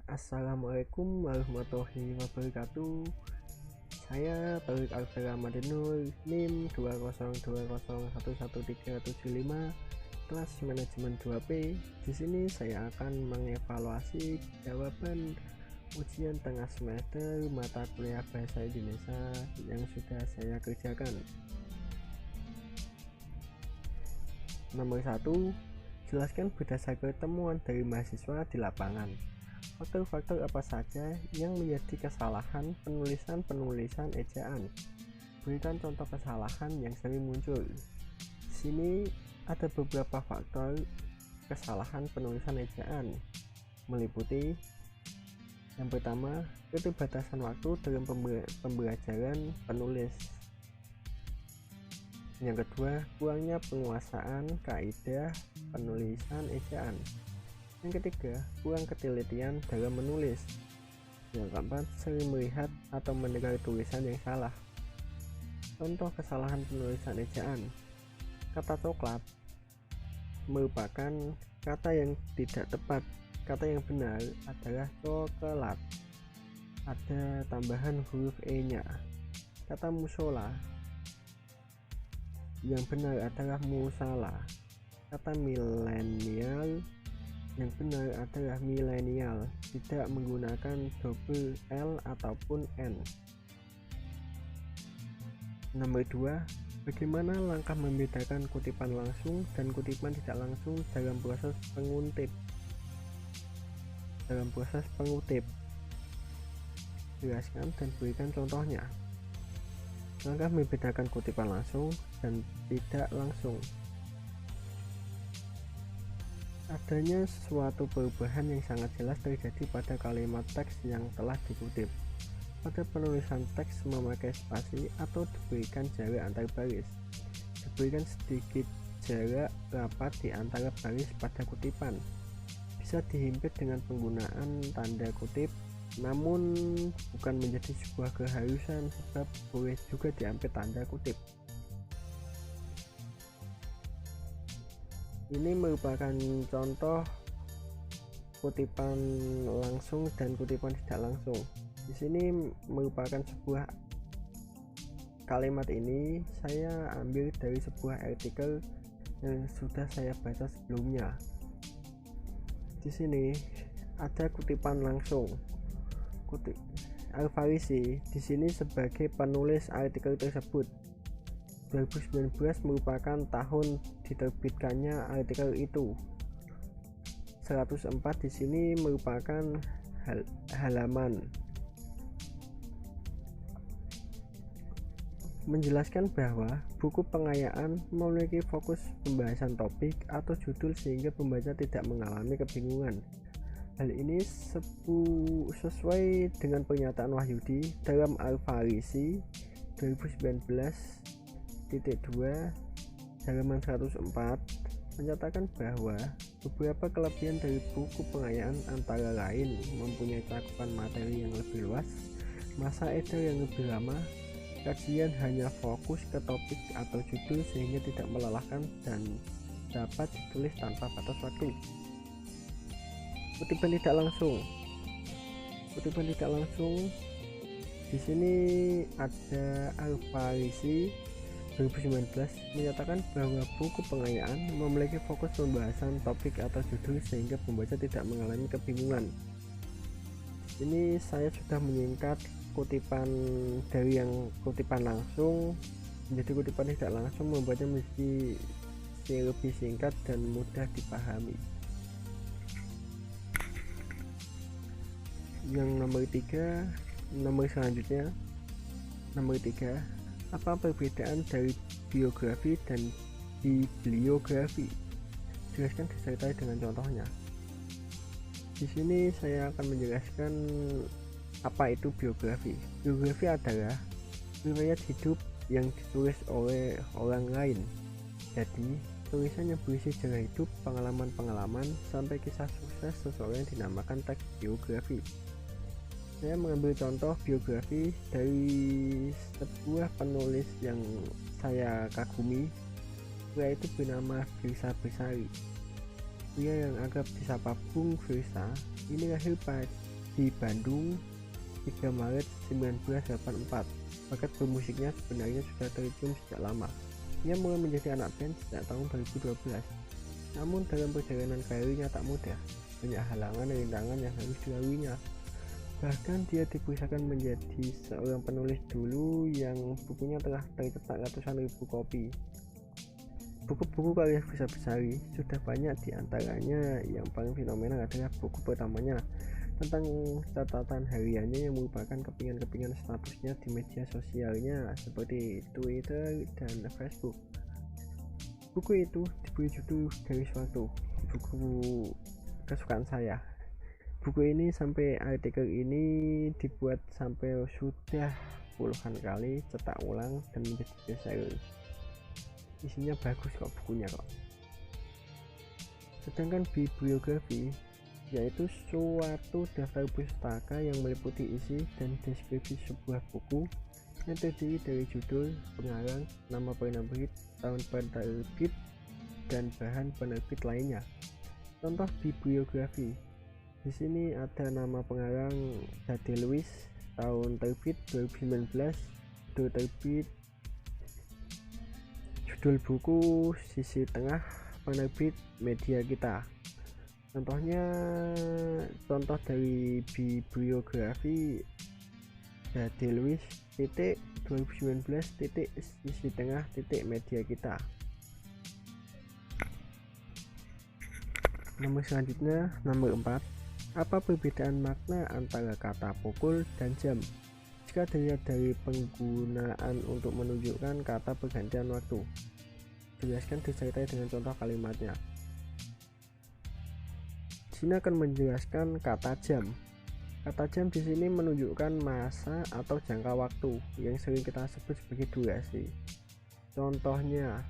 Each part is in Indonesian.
Assalamualaikum warahmatullahi wabarakatuh. Saya Taufik Alvera Madinur, NIM 202011375, kelas manajemen 2P. Di sini saya akan mengevaluasi jawaban ujian tengah semester mata kuliah Bahasa Indonesia yang sudah saya kerjakan. Nomor 1, jelaskan berdasarkan temuan dari mahasiswa di lapangan. Faktor-faktor apa saja yang menjadi kesalahan penulisan ejaan? Berikan contoh kesalahan yang sering muncul. Di sini ada beberapa faktor kesalahan penulisan ejaan, meliputi yang pertama, keterbatasan waktu dalam pembelajaran penulis. Yang kedua, kurangnya penguasaan kaidah penulisan ejaan. Yang ketiga, kurang ketelitian dalam menulis. Yang keempat, sering melihat atau mendengar tulisan yang salah. Contoh kesalahan penulisan ejaan: kata coklat merupakan kata yang tidak tepat. Kata yang benar adalah coklat. Ada tambahan huruf e-nya. Kata musola yang benar adalah musala. Kata milenial yang benar adalah milenial, tidak menggunakan double L ataupun N. Nomor 2, bagaimana langkah membedakan kutipan langsung dan kutipan tidak langsung dalam proses pengutip? Jelaskan dan berikan contohnya. Langkah membedakan kutipan langsung dan tidak langsung. Adanya suatu perubahan yang sangat jelas terjadi pada kalimat teks yang telah dikutip. Pada penulisan teks memakai spasi atau diberikan jarak antar baris. Diberikan sedikit jarak rapat di antara baris pada kutipan. Bisa dihimpit dengan penggunaan tanda kutip, namun bukan menjadi sebuah keharusan sebab boleh juga diambil tanda kutip. Ini merupakan contoh kutipan langsung dan kutipan tidak langsung. Di sini merupakan sebuah kalimat ini saya ambil dari sebuah artikel yang sudah saya baca sebelumnya. Di sini ada kutipan langsung. Al-Farisi di sini sebagai penulis artikel tersebut. 2019 merupakan tahun diterbitkannya artikel itu. 104 di sini merupakan halaman. Menjelaskan bahwa buku pengayaan memiliki fokus pembahasan topik atau judul sehingga pembaca tidak mengalami kebingungan. Hal ini sesuai dengan pernyataan Wahyudi dalam Al-Farisi 2019.2 halaman 104 menyatakan bahwa beberapa kelebihan dari buku pengayaan antara lain mempunyai cakupan materi yang lebih luas, masa edar yang lebih lama, kajian hanya fokus ke topik atau judul sehingga tidak melelahkan dan dapat ditulis tanpa batas waktu. Kutipan tidak langsung di sini ada Al-Farisi 2019 menyatakan bahwa buku pengayaan memiliki fokus pembahasan topik atau judul sehingga pembaca tidak mengalami kebingungan. Ini saya sudah menyingkat kutipan dari yang kutipan langsung menjadi kutipan tidak langsung, membuatnya menjadi lebih singkat dan mudah dipahami. Yang nomor selanjutnya, nomor 3, apa perbedaan dari biografi dan bibliografi? Jelaskan disertai dengan contohnya. Di sini saya akan menjelaskan apa itu biografi. Biografi adalah riwayat hidup yang ditulis oleh orang lain. Jadi, tulisan yang berisi sejarah hidup, pengalaman-pengalaman, sampai kisah sukses seseorang yang dinamakan teks biografi. Saya mengambil contoh biografi dari sebuah penulis yang saya kagumi, yaitu bernama Firsa Bersari. Dia yang akrab disapa Bung Firsa ini lahir di Bandung 3 Maret 1984. Bakat bermusiknya sebenarnya sudah tercium sejak lama. Ia mulai menjadi anak band sejak tahun 2012. Namun dalam perjalanan karirnya tak mudah, banyak halangan dan rintangan yang harus dilaluinya. Bahkan dia dipersiapkan menjadi seorang penulis dulu yang bukunya telah tercetak ratusan ribu kopi. Buku-buku karya Fisa Besari sudah banyak, diantaranya yang paling fenomenal adalah buku pertamanya tentang catatan hariannya yang merupakan kepingan-kepingan statusnya di media sosialnya seperti Twitter dan Facebook. Buku itu diberi judul Garis Waktu, buku kesukaan saya. Buku ini sampai artikel ini dibuat sampai sudah puluhan kali, cetak ulang dan menjadi bestseller. Isinya bagus kok bukunya kok. Sedangkan bibliografi yaitu suatu daftar pustaka yang meliputi isi dan deskripsi sebuah buku yang terdiri dari judul, pengarang, nama penerbit, tahun penerbit, dan bahan penerbit lainnya. Contoh bibliografi. Di sini ada nama pengarang Dade Lewis, tahun terbit 2019, judul terbit, judul buku, sisi tengah, penerbit Media Kita. Contoh dari bibliografi Dade Lewis, 2019, sisi tengah, Media Kita. Nomor selanjutnya, nomor 4. Apa perbedaan makna antara kata pukul dan jam? Jika dilihat dari penggunaan untuk menunjukkan kata pergantian waktu, jelaskan disertai dengan contoh kalimatnya. Sini akan menjelaskan kata jam. Kata jam di sini menunjukkan masa atau jangka waktu yang sering kita sebut sebagai durasi. Contohnya,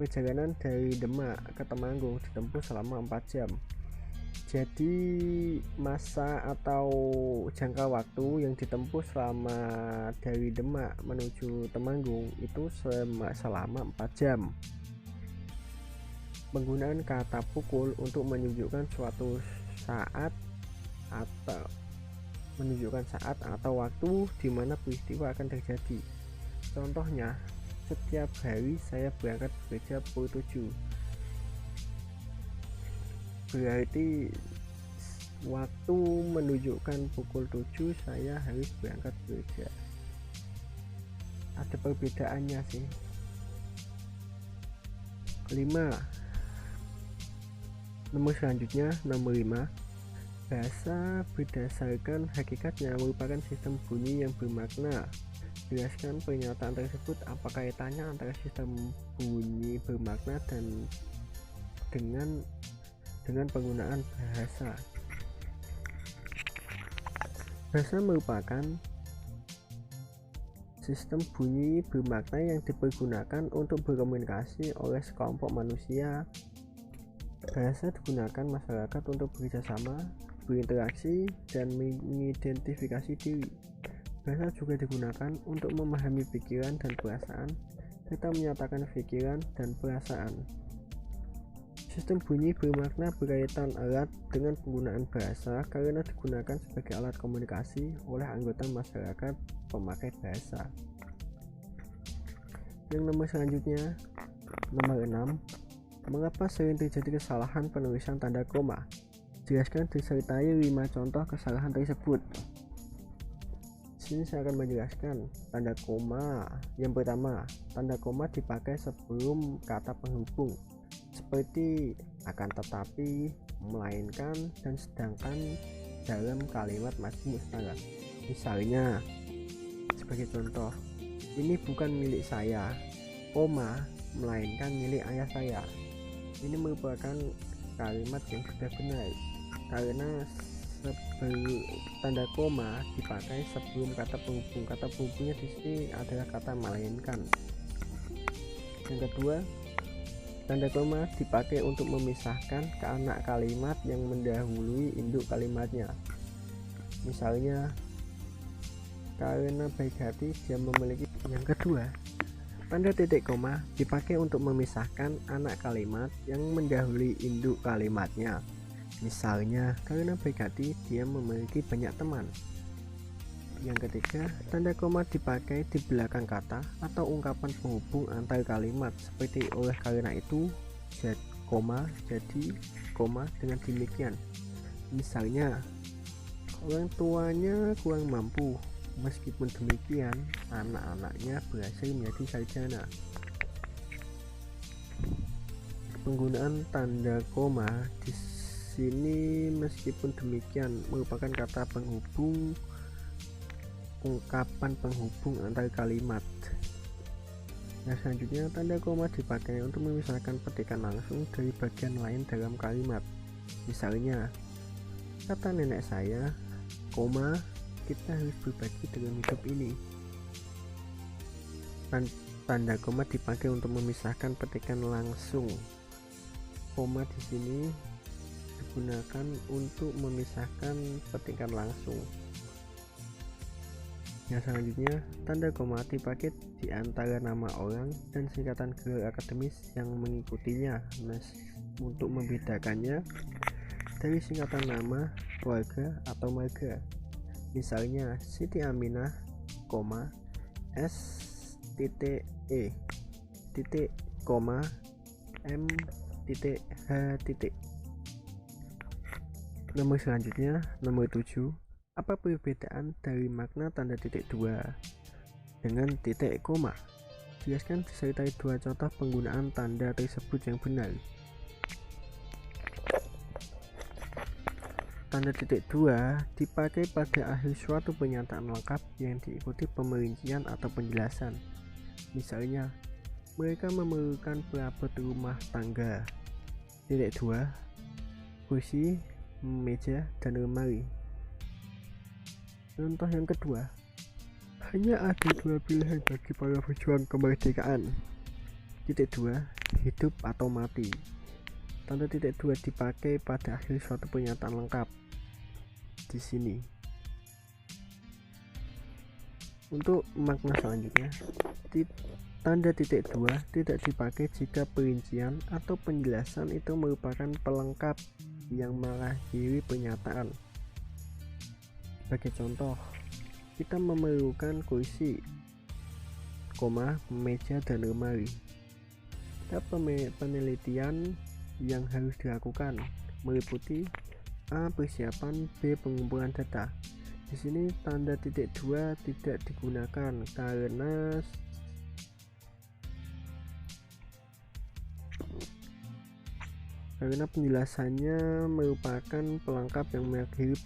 perjalanan dari Demak ke Temanggung ditempuh selama 4 jam. Jadi masa atau jangka waktu yang ditempuh selama dari Demak menuju Temanggung itu selama 4 jam. Penggunaan kata pukul untuk menunjukkan suatu saat atau waktu di mana peristiwa akan terjadi. Contohnya, setiap hari saya berangkat bekerja pukul 7. Berarti waktu menunjukkan pukul 7 saya harus berangkat bekerja. Ada perbedaannya sih. 5. Nomor selanjutnya, nomor 5. Bahasa berdasarkan hakikatnya merupakan sistem bunyi yang bermakna. Jelaskan pernyataan tersebut, apa kaitannya antara sistem bunyi bermakna dan dengan penggunaan bahasa. Bahasa merupakan sistem bunyi bermakna yang dipergunakan untuk berkomunikasi oleh sekelompok manusia. Bahasa digunakan masyarakat untuk bekerjasama, berinteraksi, dan mengidentifikasi diri. Bahasa juga digunakan untuk memahami pikiran dan perasaan, serta menyatakan pikiran dan perasaan. Sistem bunyi bermakna berkaitan erat dengan penggunaan bahasa karena digunakan sebagai alat komunikasi oleh anggota masyarakat pemakai bahasa. Yang nomor selanjutnya, nomor 6. Mengapa sering terjadi kesalahan penulisan tanda koma? Jelaskan disertai 5 contoh kesalahan tersebut. Sini saya akan menjelaskan tanda koma. Yang pertama, tanda koma dipakai sebelum kata penghubung seperti akan tetapi, melainkan, dan sedangkan dalam kalimat masih mustaqil. Misalnya, sebagai contoh, ini bukan milik saya, koma, melainkan milik ayah saya. Ini merupakan kalimat yang sudah benar karena tanda koma dipakai sebelum kata penghubung. Kata penghubungnya di sini adalah kata melainkan. Yang kedua, tanda koma dipakai untuk memisahkan anak kalimat yang mendahului induk kalimatnya. Misalnya, karena baik hati dia memiliki. Yang kedua, tanda titik koma dipakai untuk memisahkan anak kalimat yang mendahului induk kalimatnya. Misalnya, karena berarti dia memiliki banyak teman. Yang ketiga, tanda koma dipakai di belakang kata atau ungkapan penghubung antar kalimat, seperti oleh karena itu, jadi, dengan demikian. Misalnya, orang tuanya kurang mampu, meskipun demikian, anak-anaknya berhasil menjadi sarjana. Penggunaan tanda koma di sini meskipun demikian merupakan kata penghubung ungkapan penghubung antar kalimat. Nah, selanjutnya tanda koma dipakai untuk memisahkan petikan langsung dari bagian lain dalam kalimat. Misalnya, kata nenek saya, koma, kita harus berbagi dalam hidup ini. Tanda koma dipakai untuk memisahkan petikan langsung. Koma di sini digunakan untuk memisahkan petikan langsung. Yang selanjutnya, tanda koma dipakai di antara nama orang dan singkatan gelar akademis yang mengikutinya untuk membedakannya dari singkatan nama, keluarga, atau marga. Misalnya, Siti Aminah, S.E. M.H. Nomor selanjutnya, nomor 7. Apa perbedaan dari makna tanda titik 2 dengan titik koma? Jelaskan disertai 2 contoh penggunaan tanda tersebut yang benar. Tanda titik 2 dipakai pada akhir suatu pernyataan lengkap yang diikuti pemerincian atau penjelasan. Misalnya, mereka memerlukan perabot rumah tangga. Titik 2, kursi, meja, dan lemari. Contoh yang kedua, hanya ada 2 pilihan bagi para pejuang kemerdekaan. Titik 2, hidup atau mati. Tanda titik 2 dipakai pada akhir suatu pernyataan lengkap. Di sini. Untuk makna selanjutnya, tanda titik 2 tidak dipakai jika perincian atau penjelasan itu merupakan pelengkap yang mengakhiri pernyataan. Sebagai contoh, kita memerlukan kursi, meja, dan lemari. Penelitian yang harus dilakukan meliputi A. Persiapan, B. Pengumpulan data. Di sini tanda titik 2 tidak digunakan karena penjelasannya merupakan pelengkap yang mengakhiri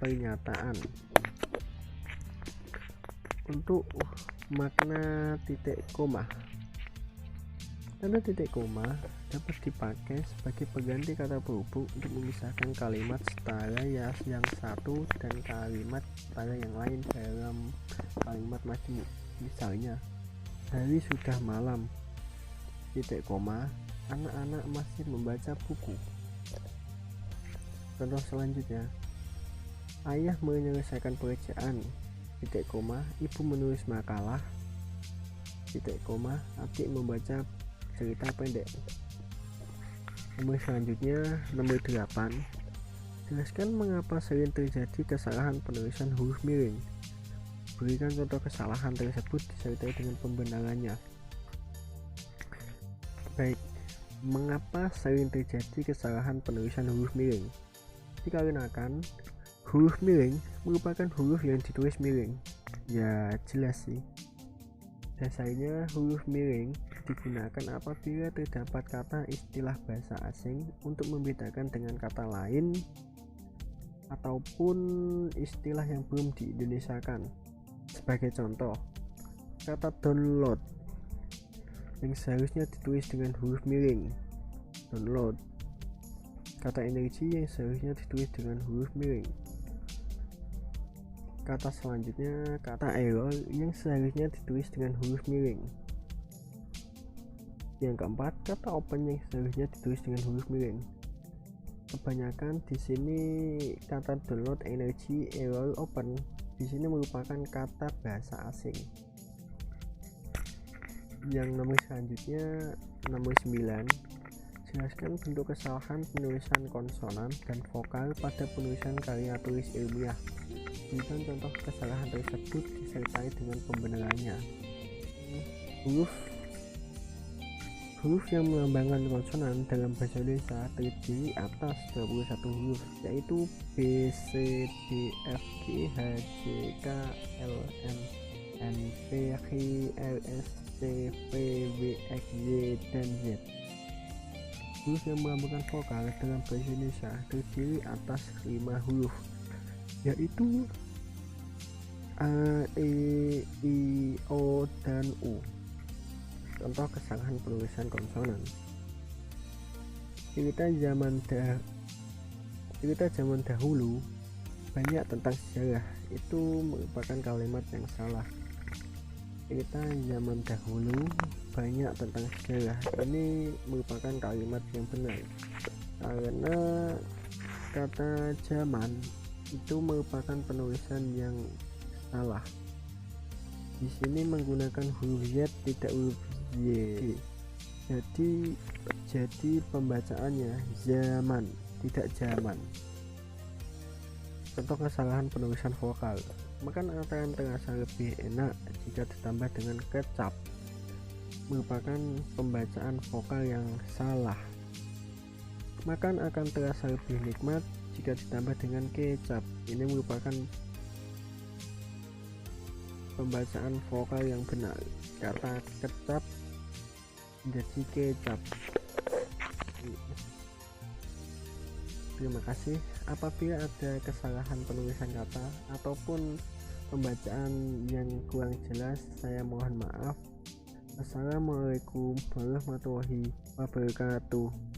pernyataan. Untuk makna titik koma, tanda titik koma dapat dipakai sebagai pengganti kata penghubung untuk memisahkan kalimat setara yang satu dan kalimat setara yang lain dalam kalimat majemuk. Misalnya, hari sudah malam, titik koma, anak-anak masih membaca buku. Contoh selanjutnya, ayah menyelesaikan pekerjaan, titik koma, ibu menulis makalah, titik koma, adik membaca cerita pendek. Nomor selanjutnya, nomor 8. Jelaskan mengapa sering terjadi kesalahan penulisan huruf miring. Berikan contoh kesalahan tersebut disertai dengan pembenarannya. Baik, mengapa sering terjadi kesalahan penulisan huruf miring? Dikarenakan huruf miring merupakan huruf yang ditulis miring. Ya, jelas sih. Dasarnya huruf miring digunakan apabila terdapat kata istilah bahasa asing untuk membedakan dengan kata lain ataupun istilah yang belum diindonesiakan. Sebagai contoh, kata download yang seharusnya ditulis dengan huruf miring, download. Kata energi yang seharusnya ditulis dengan huruf miring. Kata selanjutnya, kata error yang seharusnya ditulis dengan huruf miring. Yang keempat, kata open yang seharusnya ditulis dengan huruf miring. Kebanyakan di sini kata download, energi, error, open di sini merupakan kata bahasa asing. Yang nomor selanjutnya, nomor 9, Jelaskan bentuk kesalahan penulisan konsonan dan vokal pada penulisan karya tulis ilmiah. Berikan contoh kesalahan tersebut disertai dengan pembenarannya. Huruf yang melambangkan konsonan dalam bahasa Indonesia terdiri atas 21 huruf, yaitu B, C, D, F, G, H, J, K, L, M, N, P, Q, R, S, T, V, W, X, Y, dan Z. Huruf yang melambangkan vokal dalam bahasa Indonesia terdiri atas 5 huruf, yaitu A, E, I, O, dan U. Contoh kesalahan penulisan konsonan. Cerita zaman dahulu banyak tentang sejarah, itu merupakan kalimat yang salah. Cerita zaman dahulu banyak tentang sejarah, ini merupakan kalimat yang benar, karena kata zaman itu merupakan penulisan yang salah. Di sini menggunakan huruf Z, tidak huruf Y. Jadi pembacaannya zaman, tidak zaman. Contoh kesalahan penulisan vokal. Makan akan terasa lebih enak jika ditambah dengan kecap, merupakan pembacaan vokal yang salah. Makan akan terasa lebih nikmat jika ditambah dengan kecap, ini merupakan pembacaan vokal yang benar. Kata kecap menjadi kecap. Terima kasih. Apabila ada kesalahan penulisan kata ataupun pembacaan yang kurang jelas, saya mohon maaf. Assalamualaikum warahmatullahi wabarakatuh.